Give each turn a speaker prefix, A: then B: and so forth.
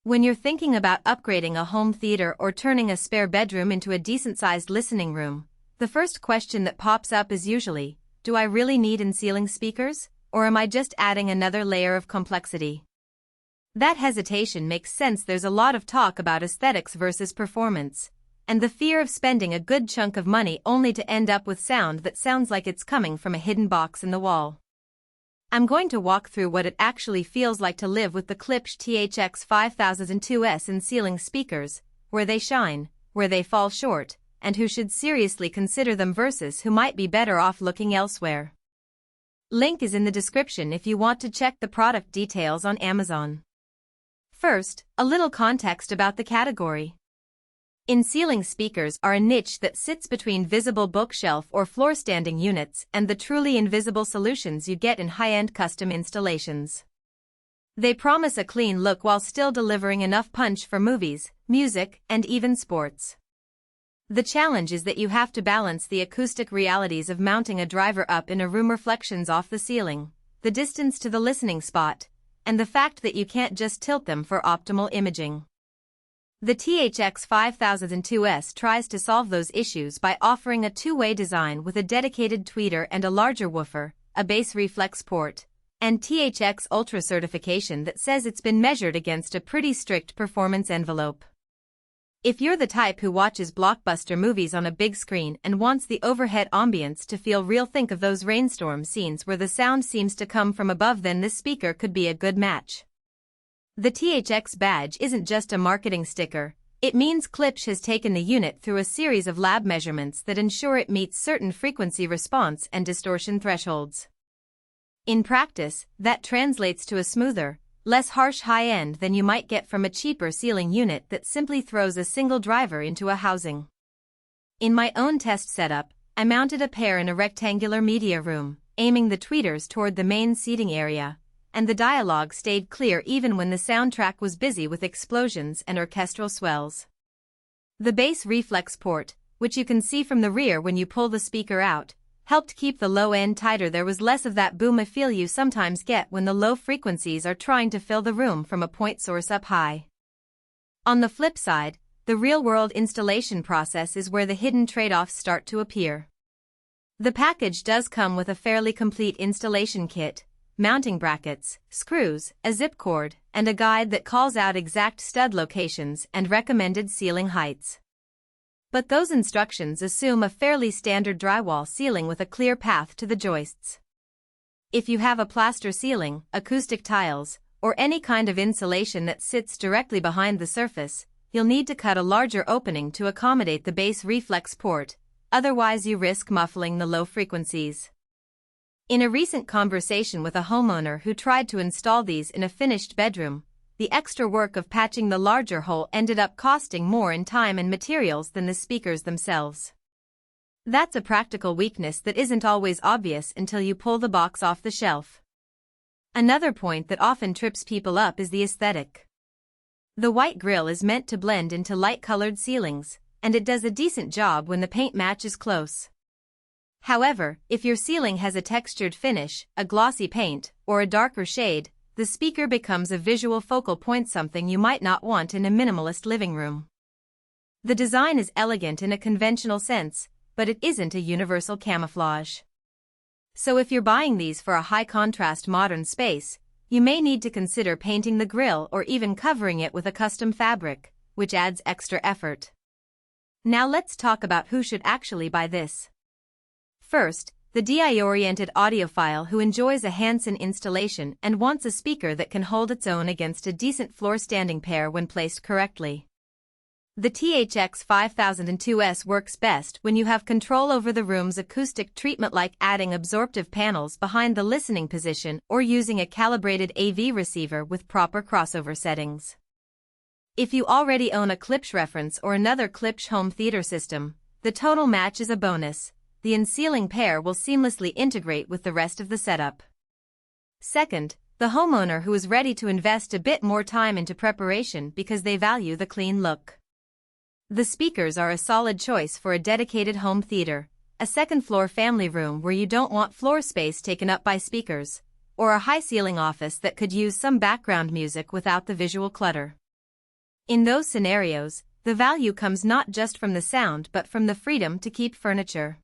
A: When you're thinking about upgrading a home theater or turning a spare bedroom into a decent-sized listening room, the first question that pops up is usually, do I really need in-ceiling speakers, or am I just adding another layer of complexity? That hesitation makes sense. There's a lot of talk about aesthetics versus performance, and the fear of spending a good chunk of money only to end up with sound that sounds like it's coming from a hidden box in the wall. I'm going to walk through what it actually feels like to live with the Klipsch THX 5002S in-ceiling speakers, where they shine, where they fall short, and who should seriously consider them versus who might be better off looking elsewhere. Link is in the description if you want to check the product details on Amazon. First, a little context about the category. In-ceiling speakers are a niche that sits between visible bookshelf or floor-standing units and the truly invisible solutions you get in high-end custom installations. They promise a clean look while still delivering enough punch for movies, music, and even sports. The challenge is that you have to balance the acoustic realities of mounting a driver up in a room, reflections off the ceiling, the distance to the listening spot, and the fact that you can't just tilt them for optimal imaging. The THX 5002S tries to solve those issues by offering a two-way design with a dedicated tweeter and a larger woofer, a bass reflex port, and THX ULTRA certification that says it's been measured against a pretty strict performance envelope. If you're the type who watches blockbuster movies on a big screen and wants the overhead ambience to feel real, think of those rainstorm scenes where the sound seems to come from above, then this speaker could be a good match. The THX badge isn't just a marketing sticker, it means Klipsch has taken the unit through a series of lab measurements that ensure it meets certain frequency response and distortion thresholds. In practice, that translates to a smoother, less harsh high-end than you might get from a cheaper ceiling unit that simply throws a single driver into a housing. In my own test setup, I mounted a pair in a rectangular media room, aiming the tweeters toward the main seating area, and the dialogue stayed clear even when the soundtrack was busy with explosions and orchestral swells. The bass reflex port, which you can see from the rear when you pull the speaker out, helped keep the low end tighter. There was less of that boom feel you sometimes get when the low frequencies are trying to fill the room from a point source up high. On the flip side, the real-world installation process is where the hidden trade-offs start to appear. The package does come with a fairly complete installation kit, mounting brackets, screws, a zip cord, and a guide that calls out exact stud locations and recommended ceiling heights. But those instructions assume a fairly standard drywall ceiling with a clear path to the joists. If you have a plaster ceiling, acoustic tiles, or any kind of insulation that sits directly behind the surface, you'll need to cut a larger opening to accommodate the bass reflex port, otherwise you risk muffling the low frequencies. In a recent conversation with a homeowner who tried to install these in a finished bedroom, the extra work of patching the larger hole ended up costing more in time and materials than the speakers themselves. That's a practical weakness that isn't always obvious until you pull the box off the shelf. Another point that often trips people up is the aesthetic. The white grille is meant to blend into light-colored ceilings, and it does a decent job when the paint matches close. However, if your ceiling has a textured finish, a glossy paint, or a darker shade, the speaker becomes a visual focal point, something you might not want in a minimalist living room. The design is elegant in a conventional sense, but it isn't a universal camouflage. So if you're buying these for a high-contrast modern space, you may need to consider painting the grille or even covering it with a custom fabric, which adds extra effort. Now let's talk about who should actually buy this. First, the DI-oriented audiophile who enjoys a Hanson installation and wants a speaker that can hold its own against a decent floor-standing pair when placed correctly. The THX 5002S works best when you have control over the room's acoustic treatment, like adding absorptive panels behind the listening position or using a calibrated AV receiver with proper crossover settings. If you already own a Klipsch reference or another Klipsch home theater system, the tonal match is a bonus. The in-ceiling pair will seamlessly integrate with the rest of the setup. Second, the homeowner who is ready to invest a bit more time into preparation because they value the clean look. The speakers are a solid choice for a dedicated home theater, a second-floor family room where you don't want floor space taken up by speakers, or a high-ceiling office that could use some background music without the visual clutter. In those scenarios, the value comes not just from the sound but from the freedom to keep furniture.